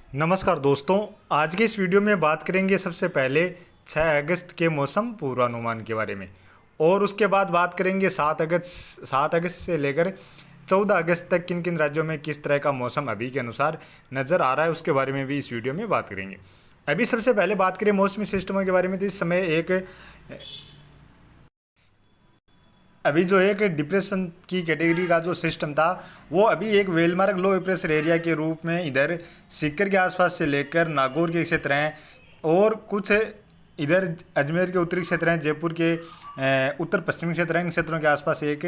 नमस्कार दोस्तों। आज के इस वीडियो में बात करेंगे सबसे पहले 6 अगस्त के मौसम पूर्वानुमान के बारे में, और उसके बाद बात करेंगे 7 अगस्त से लेकर 14 अगस्त तक किन किन राज्यों में किस तरह का मौसम अभी के अनुसार नज़र आ रहा है, उसके बारे में भी इस वीडियो में बात करेंगे। अभी सबसे पहले बात करें मौसमी सिस्टमों के बारे में, तो इस समय अभी जो एक डिप्रेशन की कैटेगरी का जो सिस्टम था वो अभी एक वेलमार्क लो प्रेशर एरिया के रूप में इधर सीकर के आसपास से लेकर नागौर के क्षेत्र हैं, और कुछ इधर अजमेर के उत्तरी क्षेत्र हैं, जयपुर के उत्तर पश्चिमी क्षेत्र हैं। इन क्षेत्रों के आसपास एक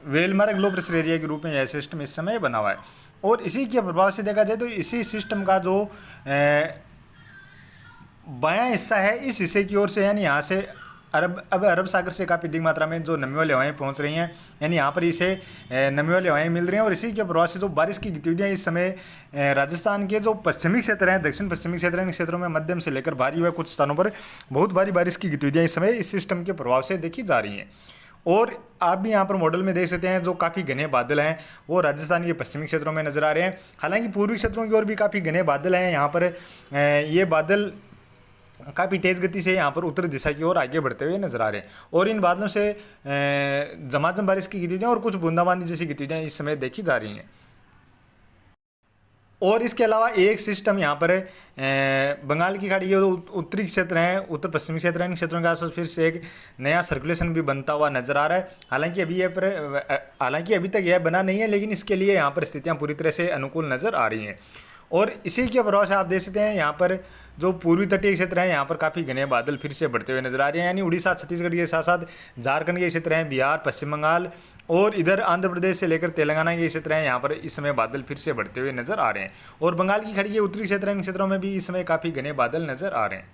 वेलमार्क लो प्रेशर एरिया के रूप में यह सिस्टम इस समय बना हुआ है। और इसी के प्रभाव से देखा जाए तो इसी सिस्टम का जो बायां हिस्सा है, इस हिस्से की ओर से यानी यहाँ से अरब सागर से काफ़ी अधिक मात्रा में जो नमी वाली हवाएं पहुँच रही हैं, यानी यहाँ पर इसे नमी वाली हवाएं मिल रही हैं। और इसी के प्रभाव से जो बारिश की गतिविधियाँ इस समय राजस्थान के जो पश्चिमी क्षेत्र हैं, दक्षिण पश्चिमी क्षेत्र हैं, इन क्षेत्रों में मध्यम से लेकर भारी व कुछ स्थानों पर बहुत भारी बारिश की गतिविधियाँ इस समय इस सिस्टम के प्रभाव से देखी जा रही हैं। और आप भी यहाँ पर मॉडल में देख सकते हैं जो काफ़ी घने बादल हैं वो राजस्थान के पश्चिमी क्षेत्रों में नजर आ रहे हैं। हालांकि पूर्वी क्षेत्रों की ओर भी काफ़ी घने बादल हैं। यहाँ पर ये बादल काफ़ी तेज़ गति से यहाँ पर उत्तर दिशा की ओर आगे बढ़ते हुए नजर आ रहे हैं, और इन बादलों से झमाझम बारिश की गतिविधियाँ और कुछ बूंदाबांदी जैसी गतिविधियाँ इस समय देखी जा रही हैं। और इसके अलावा एक सिस्टम यहाँ पर बंगाल की खाड़ी के जो उत्तरी क्षेत्र हैं, उत्तर पश्चिमी क्षेत्र हैं, इन क्षेत्रों के आसपास फिर से एक नया सर्कुलेशन भी बनता हुआ नजर आ रहा है। हालांकि अभी तक यह बना नहीं है, लेकिन इसके लिए यहाँ पर स्थितियाँ पूरी तरह से अनुकूल नजर आ रही हैं। और इसी के प्रभाव से आप देख सकते हैं यहाँ पर जो पूर्वी तटीय क्षेत्र हैं, यहाँ पर काफ़ी घने बादल फिर से बढ़ते हुए नजर आ रहे हैं। यानी उड़ीसा छत्तीसगढ़ के साथ साथ झारखंड के क्षेत्र हैं, बिहार, पश्चिम बंगाल और इधर आंध्र प्रदेश से लेकर तेलंगाना के क्षेत्र हैं, यहाँ पर इस समय बादल फिर से बढ़ते हुए नजर आ रहे हैं। और बंगाल की खाड़ी के उत्तरी क्षेत्र हैं, इन क्षेत्रों में भी इस समय काफ़ी घने बादल नजर आ रहे हैं।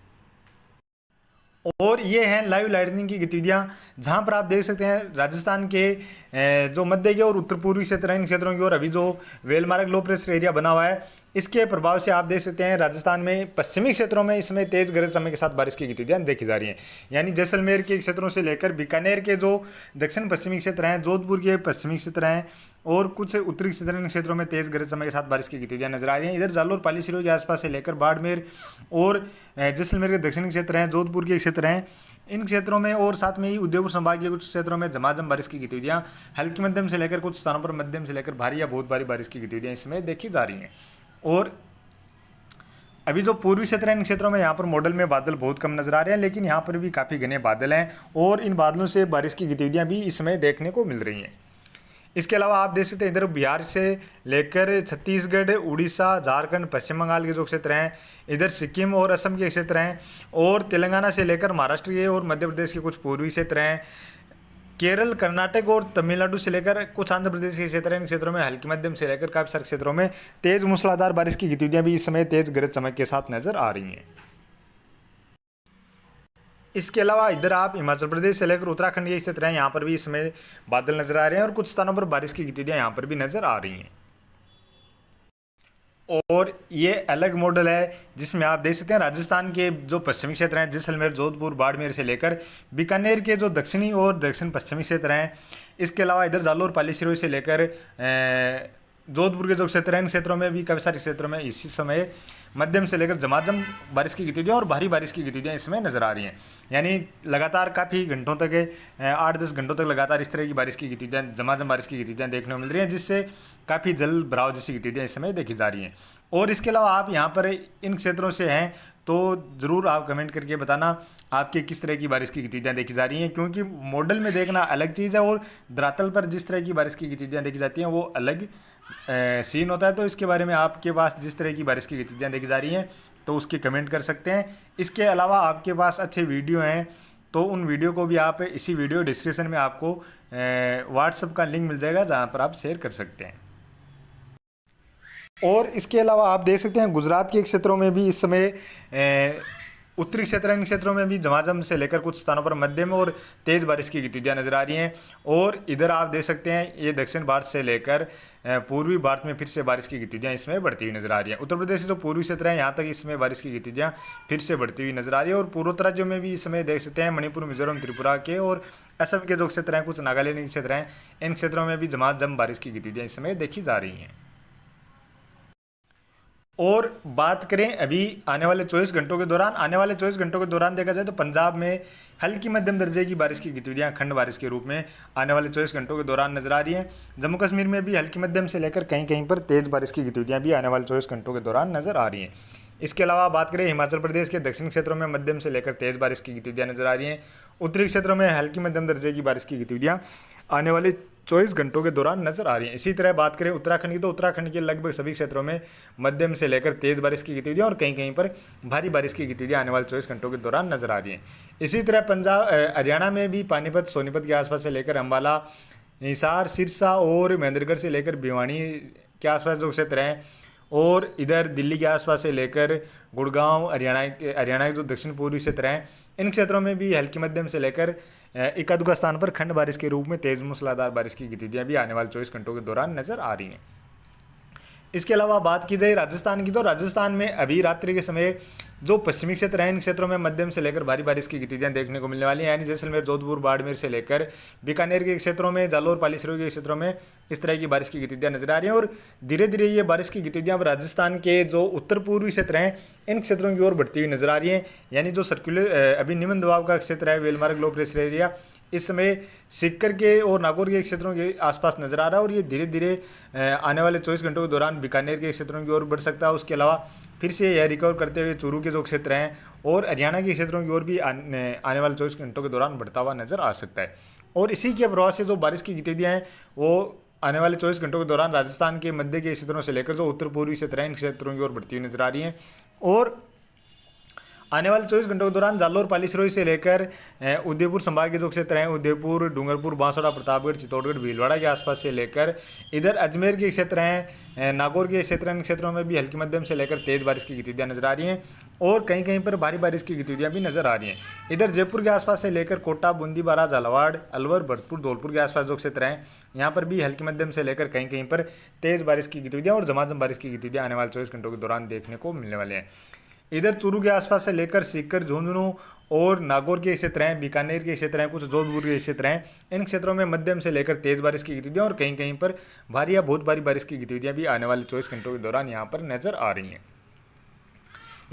और ये हैं लाइव लाइटनिंग की गतिविधियाँ, जहाँ पर आप देख सकते हैं राजस्थान के जो मध्य के और उत्तर पूर्वी क्षेत्र हैं, इन क्षेत्रों की ओर अभी जो वेलमार्क लो प्रेशर एरिया बना हुआ है, इसके प्रभाव से आप देख सकते हैं राजस्थान में पश्चिमी क्षेत्रों में इसमें तेज गरज चमक के साथ बारिश की गतिविधियाँ देखी जा रही हैं। यानी जैसलमेर के क्षेत्रों से लेकर बीकानेर के जो दक्षिण पश्चिमी क्षेत्र हैं, जोधपुर के पश्चिमी क्षेत्र हैं और कुछ उत्तरी क्षेत्रों में तेज गरज चमक के साथ बारिश की गतिविधियाँ नजर आ रही हैं। इधर जालोर पाली सिरोही के आसपास से लेकर बाड़मेर और जैसलमेर के दक्षिणी क्षेत्र हैं, जोधपुर के क्षेत्र हैं, इन क्षेत्रों में और साथ में ही उदयपुर संभाग के कुछ क्षेत्रों में झमाझम बारिश की गतिविधियाँ हल्की मध्यम से लेकर कुछ स्थानों पर मध्यम से लेकर भारी या बहुत भारी बारिश की गतिविधियाँ इसमें देखी जा रही हैं। और अभी जो पूर्वी क्षेत्र है, इन क्षेत्रों में यहाँ पर मॉडल में बादल बहुत कम नजर आ रहे हैं, लेकिन यहाँ पर भी काफ़ी घने बादल हैं और इन बादलों से बारिश की गतिविधियाँ भी इसमें देखने को मिल रही हैं। इसके अलावा आप देख सकते हैं इधर बिहार से लेकर छत्तीसगढ़, उड़ीसा, झारखंड, पश्चिम बंगाल के जो क्षेत्र हैं, इधर सिक्किम और असम के क्षेत्र हैं, और तेलंगाना से लेकर महाराष्ट्र के और मध्य प्रदेश के कुछ पूर्वी क्षेत्र हैं, केरल, कर्नाटक और तमिलनाडु से लेकर कुछ आंध्र प्रदेश के क्षेत्र हैं। इन क्षेत्रों में हल्की मध्यम से लेकर काफी सारे क्षेत्रों में तेज मूसलाधार बारिश की गतिविधियां भी इस समय तेज गरज चमक के साथ नजर आ रही हैं। इसके अलावा इधर आप हिमाचल प्रदेश से लेकर उत्तराखंड के क्षेत्र हैं, यहाँ पर भी इस समय बादल नजर आ रहे हैं और कुछ स्थानों पर बारिश की गतिविधियां यहाँ पर भी नजर आ रही हैं। और ये अलग मॉडल है जिसमें आप देख सकते हैं राजस्थान के जो पश्चिमी क्षेत्र हैं, जैसलमेर, जोधपुर, बाड़मेर से लेकर बीकानेर के जो दक्षिणी और दक्षिण पश्चिमी क्षेत्र हैं, इसके अलावा इधर जालोर, पाली सिरोही से लेकर जोधपुर के जो क्षेत्र हैं, इन क्षेत्रों में भी काफ़ी सारे क्षेत्रों में इसी समय मध्यम से लेकर झमाझम बारिश की गतिविधियाँ और भारी बारिश की गतिविधियाँ इसमें नजर आ रही हैं। यानी लगातार काफ़ी घंटों तक 8-10 घंटों तक लगातार इस तरह की बारिश की गतिविधियाँ, झमाझम बारिश की गतिविधियाँ देखने को मिल रही हैं, जिससे काफ़ी जल भराव जैसी गतिविधियाँ इस समय देखी जा रही हैं। और इसके अलावा आप यहाँ पर इन क्षेत्रों से हैं तो ज़रूर आप कमेंट करके बताना आपके किस तरह की बारिश की गतिविधियाँ देखी जा रही हैं, क्योंकि मॉडल में देखना अलग चीज़ है और धरातल पर जिस तरह की बारिश की गतिविधियाँ देखी जाती हैं वो अलग सीन होता है। तो इसके बारे में आपके पास जिस तरह की बारिश की गतिविधियाँ देखी जा रही हैं तो उसकी कमेंट कर सकते हैं। इसके अलावा आपके पास अच्छे वीडियो हैं तो उन वीडियो को भी आप इसी वीडियो डिस्क्रिप्शन में आपको व्हाट्सएप का लिंक मिल जाएगा, जहाँ पर आप शेयर कर सकते हैं। और इसके अलावा आप देख सकते हैं गुजरात के क्षेत्रों में भी इस समय उत्तरी क्षेत्र, इन क्षेत्रों में भी झमाझम से लेकर कुछ स्थानों पर मध्यम और तेज़ बारिश की गतिविधियाँ नजर आ रही हैं। और इधर आप देख सकते हैं ये दक्षिण भारत से लेकर पूर्वी भारत में फिर से बारिश की गतिविधियाँ इसमें बढ़ती हुई नजर आ रही हैं। उत्तर प्रदेश से जो पूर्वी क्षेत्र हैं यहाँ तक इसमें बारिश की गतिविधियाँ फिर से बढ़ती हुई नजर आ रही है। और पूर्वोत्तर राज्यों में भी इस समय देख सकते हैं मणिपुर, मिजोरम, त्रिपुरा के और असम के जो क्षेत्र हैं, कुछ नागालैंड के क्षेत्र हैं, इन क्षेत्रों में भी झमाझम बारिश की गतिविधियाँ इस समय देखी जा रही हैं। और बात करें अभी आने वाले 24 घंटों के दौरान, आने वाले 24 घंटों के दौरान देखा जाए तो पंजाब में हल्की मध्यम दर्जे की बारिश की गतिविधियां खंड बारिश के रूप में आने वाले 24 घंटों के दौरान नजर आ रही हैं। जम्मू कश्मीर में भी हल्की मध्यम से लेकर कहीं कहीं पर तेज बारिश की गतिविधियां भी आने वाले 24 घंटों के दौरान नजर आ रही हैं। इसके अलावा बात करें हिमाचल प्रदेश के दक्षिणी क्षेत्रों में मध्यम से लेकर तेज बारिश की गतिविधियां नजर आ रही हैं। उत्तरी क्षेत्रों में हल्की मध्यम दर्जे की बारिश की गतिविधियां आने वाले 24 घंटों के दौरान नजर आ रही हैं। इसी तरह बात करें उत्तराखंड की, तो उत्तराखंड के लगभग सभी क्षेत्रों में मध्यम से लेकर तेज बारिश की गतिविधियां और कहीं कहीं पर भारी बारिश की गतिविधियां आने वाले 24 घंटों के दौरान नजर आ रही हैं। इसी तरह पंजाब हरियाणा में भी पानीपत सोनीपत के आसपास से लेकर अम्बाला, हिसार, सिरसा और महेंद्रगढ़ से लेकर भिवानी के आसपास जो क्षेत्र हैं, और इधर दिल्ली के आसपास से लेकर गुड़गांव, हरियाणा के जो दक्षिण पूर्वी क्षेत्र हैं, इन क्षेत्रों में भी हल्की मध्यम से लेकर एका दुका स्थान पर खंड बारिश के रूप में तेज मूसलाधार बारिश की गतिविधियां भी आने वाले 24 घंटों के दौरान नजर आ रही हैं। इसके अलावा बात की जाए राजस्थान की, तो राजस्थान में अभी रात्रि के समय जो पश्चिमी क्षेत्र हैं, इन क्षेत्रों में मध्यम से लेकर भारी बारिश की गतिविधियां देखने को मिलने वाली हैं। यानी जैसलमेर, जोधपुर, बाड़मेर से लेकर बीकानेर के क्षेत्रों में, जालोर, पाली, सिरोही के क्षेत्रों में इस तरह की बारिश की गतिविधियां नजर आ रही हैं। और धीरे धीरे ये बारिश की गतिविधियां राजस्थान के जो उत्तर पूर्वी क्षेत्र हैं, इन क्षेत्रों की ओर बढ़ती हुई नजर आ रही हैं। यानी जो सर्कुलर अभी निम्न दबाव का क्षेत्र है, वेलमार्ग लो प्रेशर एरिया, इस समय सीकर के और नागौर के क्षेत्रों के आसपास नजर आ रहा है, और ये धीरे धीरे आने वाले 24 घंटों के दौरान बीकानेर के क्षेत्रों की ओर बढ़ सकता है। उसके अलावा फिर से यह रिकवर करते हुए चूरू के जो क्षेत्र हैं और हरियाणा के क्षेत्रों की ओर भी आने वाले 24 घंटों के दौरान बढ़ता हुआ नजर आ सकता है। और इसी के प्रभाव से जो बारिश की गतिविधियां हैं वो आने वाले 24 घंटों के दौरान राजस्थान के मध्य के क्षेत्रों से लेकर जो उत्तर पूर्वी क्षेत्र हैं, इन क्षेत्रों की ओर बढ़ती हुई नजर आ रही हैं। और आने वाले 24 घंटों के दौरान जालोर, पाली, सिरोही से लेकर उदयपुर संभाग के जो क्षेत्र हैं, उदयपुर, डूंगरपुर, बांसवाड़ा, प्रतापगढ़, चित्तौड़गढ़, भीलवाड़ा के आसपास से लेकर इधर अजमेर के क्षेत्र हैं, नागौर के क्षेत्र, इन क्षेत्रों में भी हल्की मध्यम से लेकर तेज बारिश की गतिविधियां नजर आ रही हैं, और कहीं कहीं पर भारी बारिश की गतिविधियां भी नजर आ रही हैं। इधर जयपुर के आसपास से लेकर कोटा, बूंदी, बारा, झालावाड़, अलवर, भरतपुर, धौलपुर के आसपास जो क्षेत्र हैं, यहाँ पर भी हल्की मध्यम से लेकर कहीं कहीं पर तेज बारिश की गतिविधियां और झमाझम बारिश की गतिविधियां आने वाले 24 घंटों के दौरान देखने को मिलने वाले हैं। इधर चूरू के आसपास से लेकर सीकर, झुंझुनू और नागौर के क्षेत्र हैं, बीकानेर के क्षेत्र हैं, कुछ जोधपुर के क्षेत्र हैं, इन क्षेत्रों में मध्यम से लेकर तेज बारिश की गतिविधियां और कहीं कहीं पर भारी या बहुत भारी बारिश की गतिविधियां भी आने वाले 24 घंटों के दौरान यहाँ पर नजर आ रही हैं।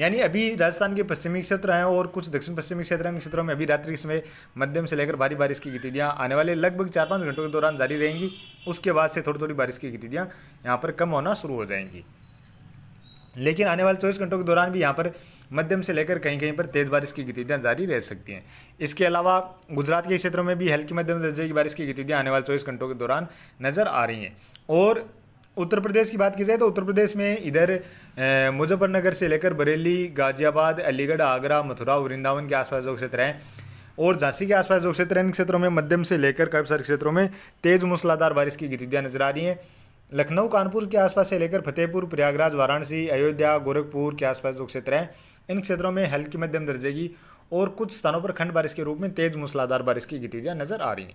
यानी अभी राजस्थान के पश्चिमी क्षेत्र हैं और कुछ दक्षिण पश्चिमी क्षेत्र हैं, इन क्षेत्रों में अभी रात्रि के समय मध्यम से लेकर भारी बारिश की गतिविधियां आने वाले लगभग 4-5 घंटों के दौरान जारी रहेंगी। उसके बाद से थोड़ी थोड़ी बारिश की गतिविधियां यहाँ पर कम होना शुरू हो जाएंगी। लेकिन आने वाले 24 घंटों के दौरान भी यहाँ पर मध्यम से लेकर कहीं कहीं पर तेज बारिश की गतिविधियां जारी रह सकती हैं। इसके अलावा गुजरात के क्षेत्रों में भी हल्की मध्यम दर्जे की बारिश की गतिविधियां आने वाले 24 घंटों के दौरान नजर आ रही हैं। और उत्तर प्रदेश की बात की जाए तो उत्तर प्रदेश में इधर मुजफ्फरनगर से लेकर बरेली, गाजियाबाद, अलीगढ़, आगरा, मथुरा, वृंदावन के आसपास जो क्षेत्र हैं और झांसी के आसपास जो क्षेत्र हैं, इन क्षेत्रों में मध्यम से लेकर कई सारे क्षेत्रों में तेज मूसलाधार बारिश की गतिविधियां नजर आ रही हैं। लखनऊ, कानपुर के आसपास से लेकर फतेहपुर, प्रयागराज, वाराणसी, अयोध्या, गोरखपुर के आसपास जो क्षेत्र हैं, इन क्षेत्रों में हल्की मध्यम दर्जे की और कुछ स्थानों पर खंड बारिश के रूप में तेज मूसलाधार बारिश की गतिविधियां नजर आ रही हैं।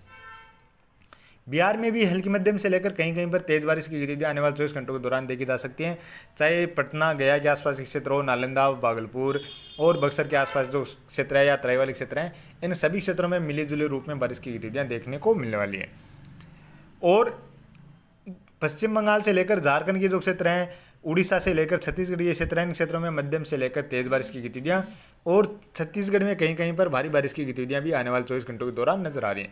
बिहार में भी हल्की मध्यम से लेकर कहीं कहीं पर तेज बारिश की गतिविधियां आने वाले 24 घंटों के दौरान देखी जा सकती हैं। चाहे पटना, गया के आसपास के क्षेत्र हो, नालंदा, भागलपुर और बक्सर के आसपास जो क्षेत्र है या तराई वाले क्षेत्र हैं, इन सभी क्षेत्रों में मिली जुले रूप में बारिश की गतिविधियां देखने को मिलने वाली है। और पश्चिम बंगाल से लेकर झारखंड के जो क्षेत्र हैं, उड़ीसा से लेकर छत्तीसगढ़ के क्षेत्र हैं, इन क्षेत्रों में मध्यम से लेकर तेज बारिश की गतिविधियां और छत्तीसगढ़ में कहीं कहीं पर भारी बारिश की गतिविधियां भी आने वाले 24 घंटों के दौरान नजर आ रही हैं।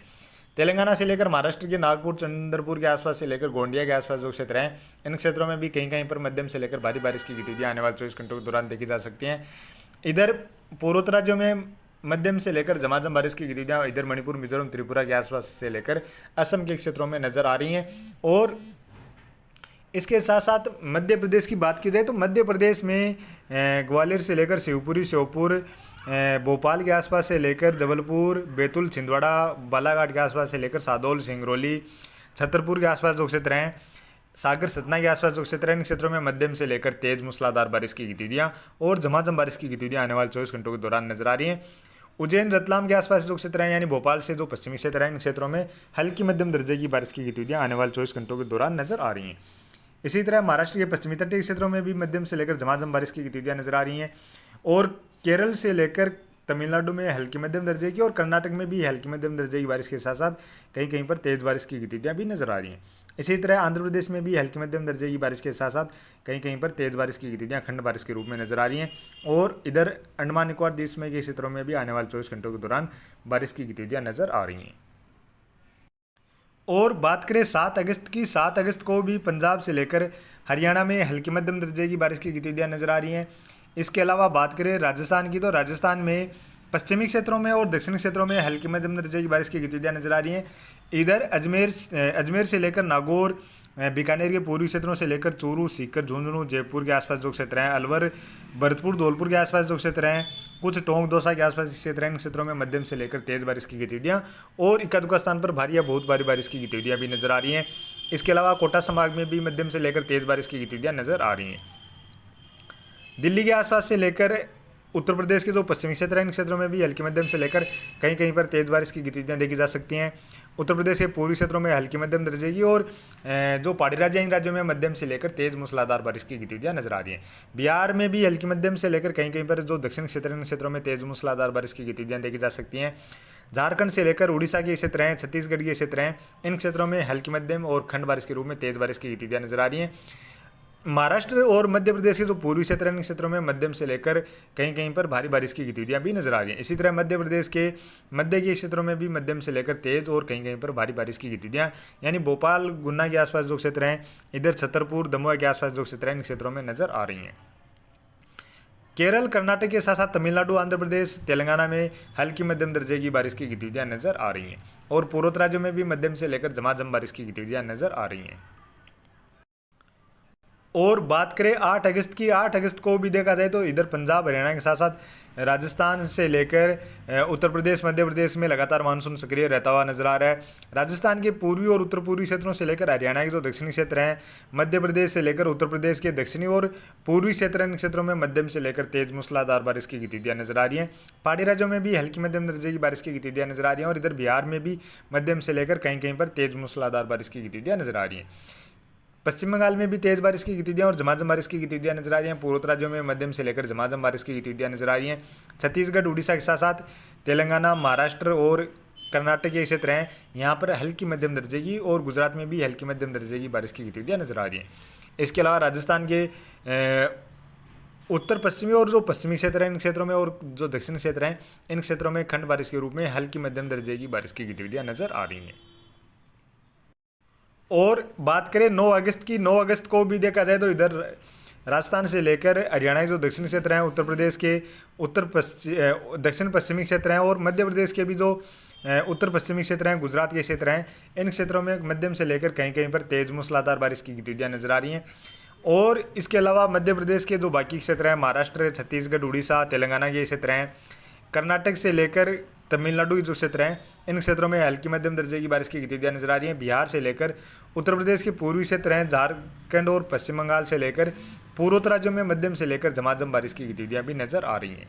तेलंगाना से लेकर महाराष्ट्र के नागपुर, चंद्रपुर के आसपास से लेकर गोंडिया के आसपास जो क्षेत्र हैं, इन क्षेत्रों में भी कहीं कहीं पर मध्यम से लेकर भारी बारिश की गतिविधियां आने वाले 24 घंटों के दौरान देखी जा सकती हैं। इधर पूर्वोत्तर राज्यों में मध्यम से लेकर झमाझम बारिश की गतिविधियां इधर मणिपुर, मिजोरम, त्रिपुरा के आसपास से लेकर असम के क्षेत्रों में नजर आ रही हैं। और इसके साथ साथ मध्य प्रदेश की बात की जाए तो मध्य प्रदेश में ग्वालियर से लेकर शिवपुरी, श्योपुर, भोपाल के आसपास से लेकर जबलपुर, बैतूल, छिंदवाड़ा, बालाघाट के आसपास से लेकर सादौल, सिंगरौली, छतरपुर के आसपास जो क्षेत्र हैं, सागर, सतना के आसपास जो क्षेत्र हैं, इन क्षेत्रों में मध्यम से लेकर तेज मूसलाधार बारिश की गतिविधियां और झमाझम बारिश की गतिविधियां आने वाले 24 घंटों के दौरान नजर आ रही हैं। उज्जैन, रतलाम के आसपास जो क्षेत्र हैं, यानी भोपाल से जो पश्चिमी क्षेत्र हैं, इन क्षेत्रों में हल्की मध्यम दर्जे की बारिश की गतिविधियां आने वाले 24 घंटों के दौरान नजर आ रही हैं। इसी तरह महाराष्ट्र के पश्चिमी तटीय क्षेत्रों में भी मध्यम से लेकर झमाझम बारिश की गतिविधियां नजर आ रही हैं। और केरल से लेकर तमिलनाडु में हल्की मध्यम दर्जे की और कर्नाटक में भी हल्की मध्यम दर्जे की बारिश के साथ साथ कहीं कहीं पर तेज बारिश की गतिविधियां भी नजर आ रही हैं। इसी तरह आंध्र प्रदेश में भी हल्की मध्यम दर्जे की बारिश के साथ साथ कहीं कहीं पर तेज़ बारिश की गतिविधियां खंड बारिश के रूप में नजर आ रही हैं। और इधर अंडमान निकोबार द्वीप समूह के क्षेत्रों में भी आने वाले 24 घंटों के दौरान बारिश की गतिविधियां नजर आ रही हैं। और बात करें 7 अगस्त की, 7 अगस्त को भी पंजाब से लेकर हरियाणा में हल्की मध्यम दर्जे की बारिश की गतिविधियां नजर आ रही हैं। इसके अलावा बात करें राजस्थान की, तो राजस्थान में पश्चिमी क्षेत्रों में और दक्षिणी क्षेत्रों में हल्की मध्यम दर्जे की बारिश की गतिविधियां नजर आ रही हैं। इधर अजमेर से लेकर नागौर, बीकानेर के पूर्वी क्षेत्रों से लेकर चूरू, सीकर, झुंझुनू, जयपुर के आसपास जो क्षेत्र हैं, अलवर, भरतपुर, धौलपुर के आसपास जो क्षेत्र हैं, कुछ टोंक, दौसा के आसपास क्षेत्र हैं, इन क्षेत्रों में मध्यम से लेकर तेज बारिश की गतिविधियां और इक्का दुक्का स्थान पर भारी या बहुत भारी बारिश की गतिविधियां भी नजर आ रही हैं। इसके अलावा कोटा संभाग में भी मध्यम से लेकर तेज बारिश की गतिविधियां नजर आ रही हैं। दिल्ली के आसपास से लेकर उत्तर प्रदेश के जो पश्चिमी क्षेत्र हैं, इन क्षेत्रों में भी हल्की मध्यम से लेकर कहीं कहीं पर तेज बारिश की गतिविधियां देखी जा सकती हैं। उत्तर प्रदेश के पूर्वी क्षेत्रों में हल्की मध्यम दर्जे की और जो पहाड़ी राज्य हैं, इन राज्यों में मध्यम से लेकर तेज मूसलाधार बारिश की गतिविधियां नजर आ रही हैं। बिहार में भी हल्की मध्यम से लेकर कहीं कहीं पर जो दक्षिण क्षेत्र, इन क्षेत्रों में तेज मूसलाधार बारिश की गतिविधियां देखी जा सकती हैं। झारखंड से लेकर उड़ीसा के क्षेत्र हैं, छत्तीसगढ़ के क्षेत्र हैं, इन क्षेत्रों में हल्की मध्यम और खंड बारिश के रूप में तेज बारिश की गतिविधियां नजर आ रही हैं। महाराष्ट्र और मध्य प्रदेश के जो पूर्वी क्षेत्र हैं, इन क्षेत्रों में मध्यम से लेकर कहीं कहीं पर भारी बारिश की गतिविधियां भी नजर आ रही हैं। इसी तरह मध्य प्रदेश के मध्य के क्षेत्रों में भी मध्यम से लेकर तेज और कहीं कहीं पर भारी बारिश की गतिविधियां, यानी भोपाल, गुन्ना के आसपास जो क्षेत्र हैं, इधर छतरपुर, दमोह के आसपास जो क्षेत्र हैं, इन क्षेत्रों में नजर आ रही हैं। केरल, कर्नाटक के साथ साथ तमिलनाडु, आंध्र प्रदेश, तेलंगाना में हल्की मध्यम दर्जे की बारिश की गतिविधियां नजर आ रही हैं। और पूर्वोत्तर राज्यों में भी मध्यम से लेकर झमाझम बारिश की गतिविधियां नजर आ रही हैं। और बात करें 8 अगस्त की, 8 अगस्त को भी देखा जाए तो इधर पंजाब, हरियाणा के साथ साथ राजस्थान से लेकर उत्तर प्रदेश, मध्य प्रदेश में लगातार मानसून सक्रिय रहता हुआ नजर आ रहा है। राजस्थान के पूर्वी और उत्तर पूर्वी क्षेत्रों से लेकर हरियाणा के जो दक्षिणी क्षेत्र हैं, मध्य प्रदेश से लेकर उत्तर प्रदेश के दक्षिणी और पूर्वी क्षेत्र, इन क्षेत्रों में मध्यम से लेकर तेज मूसलाधार बारिश की गतिविधियां नजर आ रही हैं। पहाड़ी राज्यों में भी हल्की मध्यम दर्जे की बारिश की गतिविधियां नजर आ रही हैं। और इधर बिहार में भी मध्यम से लेकर कहीं कहीं पर तेज मूसलाधार बारिश की गतिविधियां नजर आ रही हैं। पश्चिम बंगाल में भी तेज बारिश की गतिविधियां और झमाझम बारिश की गतिविधियां नजर आ रही हैं। पूर्वोत्तर राज्यों में मध्यम से लेकर झमाझम बारिश की गतिविधियां नजर आ रही हैं। छत्तीसगढ़, उड़ीसा के साथ साथ तेलंगाना, महाराष्ट्र और कर्नाटक के क्षेत्र हैं, यहाँ पर हल्की मध्यम दर्जे की, और गुजरात में भी हल्की मध्यम दर्जे की बारिश की गतिविधियां नजर आ रही हैं। इसके अलावा राजस्थान के उत्तर पश्चिमी और जो पश्चिमी क्षेत्र हैं, इन क्षेत्रों में, और जो दक्षिण क्षेत्र हैं, इन क्षेत्रों में खंड बारिश के रूप में हल्की मध्यम दर्जे की बारिश की गतिविधियां नजर आ रही हैं। और बात करें 9 अगस्त की, 9 अगस्त को भी देखा जाए तो इधर राजस्थान से लेकर हरियाणा के जो दक्षिणी क्षेत्र हैं, उत्तर प्रदेश के दक्षिण पश्चिमी क्षेत्र हैं, और मध्य प्रदेश के भी जो उत्तर पश्चिमी क्षेत्र हैं, गुजरात के क्षेत्र हैं, इन क्षेत्रों में मध्यम से लेकर कहीं कहीं पर तेज मूसलाधार बारिश की गतिविधियां नजर आ रही हैं। और इसके अलावा मध्य प्रदेश के जो बाकी क्षेत्र हैं, महाराष्ट्र, छत्तीसगढ़, उड़ीसा, तेलंगाना के क्षेत्र हैं, कर्नाटक से लेकर तमिलनाडु के जो क्षेत्र हैं, इन क्षेत्रों में हल्की मध्यम दर्जे की बारिश की गतिविधियां नजर आ रही हैं। बिहार से लेकर उत्तर प्रदेश के पूर्वी क्षेत्र हैं, झारखंड और पश्चिम बंगाल से लेकर पूर्वोत्तर राज्यों में मध्यम से लेकर झमाझम बारिश की गतिविधियां भी नजर आ रही हैं।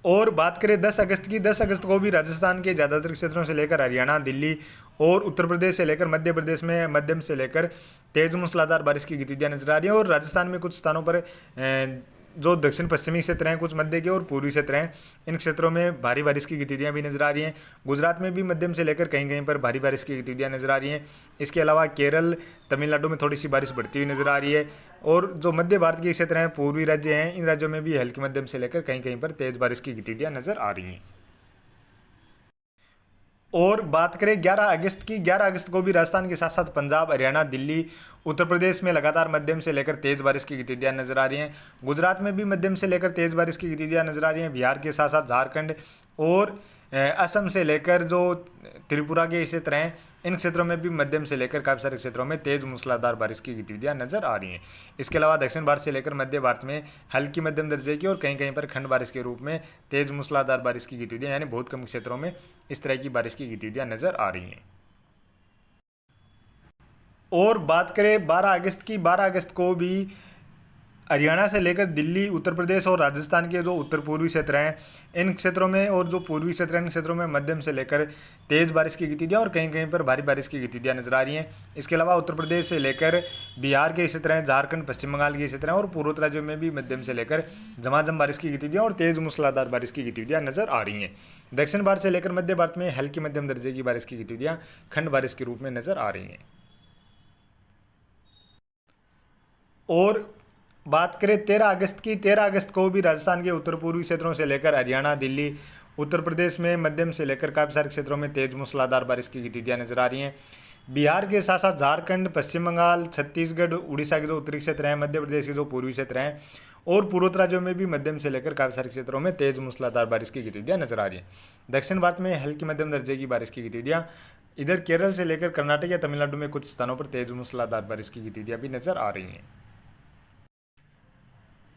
और बात करें 10 अगस्त की, 10 अगस्त को भी राजस्थान के ज़्यादातर क्षेत्रों से लेकर हरियाणा, दिल्ली और उत्तर प्रदेश से लेकर मध्य प्रदेश में मध्यम से लेकर तेज मूसलाधार बारिश की गतिविधियां नजर आ रही हैं। और राजस्थान में कुछ स्थानों पर जो दक्षिण पश्चिमी क्षेत्र हैं, कुछ मध्य के और पूर्वी क्षेत्र हैं, इन क्षेत्रों में भारी बारिश की गतिविधियां भी नजर आ रही हैं। गुजरात में भी मध्यम से लेकर कहीं कहीं पर भारी बारिश की गतिविधियां नजर आ रही हैं। इसके अलावा केरल, तमिलनाडु में थोड़ी सी बारिश बढ़ती हुई नजर आ रही है। और जो मध्य भारत के क्षेत्र हैं, पूर्वी राज्य हैं, इन राज्यों में भी हल्की मध्यम से लेकर कहीं कहीं पर तेज बारिश की गतिविधियां नजर आ रही हैं। और बात करें 11 अगस्त की, 11 अगस्त को भी राजस्थान के साथ साथ पंजाब, हरियाणा, दिल्ली, उत्तर प्रदेश में लगातार मध्यम से लेकर तेज बारिश की गतिविधियां नजर आ रही हैं। गुजरात में भी मध्यम से लेकर तेज बारिश की गतिविधियां नजर आ रही हैं। बिहार के साथ साथ झारखंड और असम से लेकर जो त्रिपुरा के क्षेत्र हैं, इन क्षेत्रों में भी मध्यम से लेकर काफ़ी सारे क्षेत्रों में तेज मूसलाधार बारिश की गतिविधियां नजर आ रही हैं। इसके अलावा दक्षिण भारत से लेकर मध्य भारत में हल्की मध्यम दर्जे की और कहीं कहीं पर खंड बारिश के रूप में तेज मूसलाधार बारिश की गतिविधियां, यानी बहुत कम क्षेत्रों में इस तरह की बारिश की गतिविधियां नजर आ रही हैं। और बात करें 12 अगस्त की, 12 अगस्त को भी हरियाणा से लेकर दिल्ली, उत्तर प्रदेश और राजस्थान के जो उत्तर पूर्वी क्षेत्र हैं, इन क्षेत्रों में और जो पूर्वी क्षेत्र हैं, इन क्षेत्रों में मध्यम से लेकर तेज़ बारिश की गतिविधियाँ और कहीं कहीं पर भारी बारिश की गतिविधियाँ नजर आ रही हैं। इसके अलावा उत्तर प्रदेश से लेकर बिहार के क्षेत्र हैं, झारखंड, पश्चिम बंगाल के क्षेत्र हैं और पूर्वोत्तर राज्यों में भी मध्यम से लेकर झमाझम बारिश की गतिविधियाँ और तेज़ मूसलाधार बारिश की गतिविधियाँ नजर आ रही हैं। दक्षिण भारत से लेकर मध्य भारत में हल्की मध्यम दर्जे की बारिश की गतिविधियाँ खंड बारिश के रूप में नजर आ रही हैं। और बात करें 13 अगस्त की, 13 अगस्त को भी राजस्थान के उत्तर पूर्वी क्षेत्रों से लेकर हरियाणा, दिल्ली, उत्तर प्रदेश में मध्यम से लेकर काफ़ी सारे क्षेत्रों में तेज मूसलाधार बारिश की गतिविधियाँ नजर आ रही हैं। बिहार के साथ साथ झारखंड, पश्चिम बंगाल, छत्तीसगढ़, उड़ीसा के जो उत्तरी क्षेत्र हैं, मध्य प्रदेश के जो पूर्वी क्षेत्र हैं और पूर्वोत्तर राज्यों में भी मध्यम से लेकर काफ़ी सारे क्षेत्रों में तेज मूसलाधार बारिश की गतिविधियाँ नजर आ रही हैं। दक्षिण भारत में हल्की मध्यम दर्जे की बारिश की गतिविधियाँ, इधर केरल से लेकर कर्नाटक या तमिलनाडु में कुछ स्थानों पर तेज मूसलाधार बारिश की गतिविधियाँ भी नजर आ रही हैं।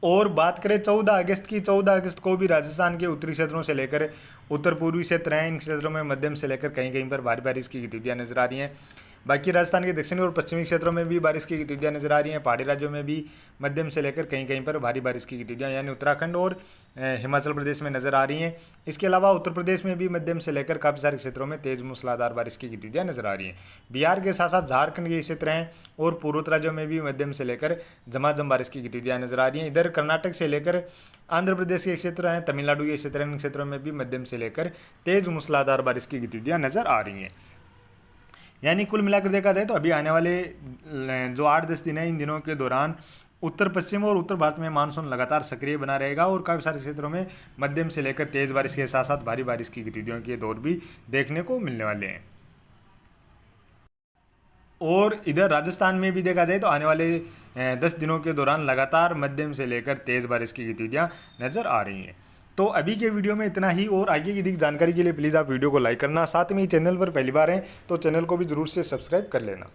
और बात करें 14 अगस्त की, 14 अगस्त को भी राजस्थान के उत्तरी क्षेत्रों से लेकर उत्तर पूर्वी क्षेत्र हैं, इन क्षेत्रों में मध्यम से लेकर कहीं कहीं पर भारी बारिश की गतिविधियाँ नजर आ रही हैं। बाकी राजस्थान के दक्षिणी और पश्चिमी क्षेत्रों में भी बारिश की गतिविधियाँ नजर आ रही हैं। पहाड़ी राज्यों में भी मध्यम से लेकर कहीं कहीं पर भारी बारिश की गतिविधियाँ यानी उत्तराखंड और हिमाचल प्रदेश में नजर आ रही हैं। इसके अलावा उत्तर प्रदेश में भी मध्यम से लेकर काफ़ी सारे क्षेत्रों में तेज मूसलाधार बारिश की गतिविधियाँ नजर आ रही हैं। बिहार के साथ साथ झारखंड के क्षेत्र हैं और पूर्वोत्तर राज्यों में भी मध्यम से लेकर झमाझम बारिश की गतिविधियाँ नजर आ रही हैं। इधर कर्नाटक से लेकर आंध्र प्रदेश के क्षेत्र हैं, तमिलनाडु के क्षेत्र हैं, इन क्षेत्रों में भी मध्यम से लेकर तेज मूसलाधार बारिश की गतिविधियाँ नजर आ रही हैं। यानी कुल मिलाकर देखा जाए तो अभी आने वाले जो 8-10 दिन है, इन दिनों के दौरान उत्तर पश्चिम और उत्तर भारत में मानसून लगातार सक्रिय बना रहेगा और काफ़ी सारे क्षेत्रों में मध्यम से लेकर तेज बारिश के साथ साथ भारी बारिश की गतिविधियों के दौर भी देखने को मिलने वाले हैं। और इधर राजस्थान में भी देखा जाए तो आने वाले 10 दिनों के दौरान लगातार मध्यम से लेकर तेज बारिश की गतिविधियाँ नजर आ रही हैं। तो अभी के वीडियो में इतना ही और आगे की अधिक जानकारी के लिए प्लीज़ आप वीडियो को लाइक करना, साथ में ही चैनल पर पहली बार हैं तो चैनल को भी ज़रूर से सब्सक्राइब कर लेना।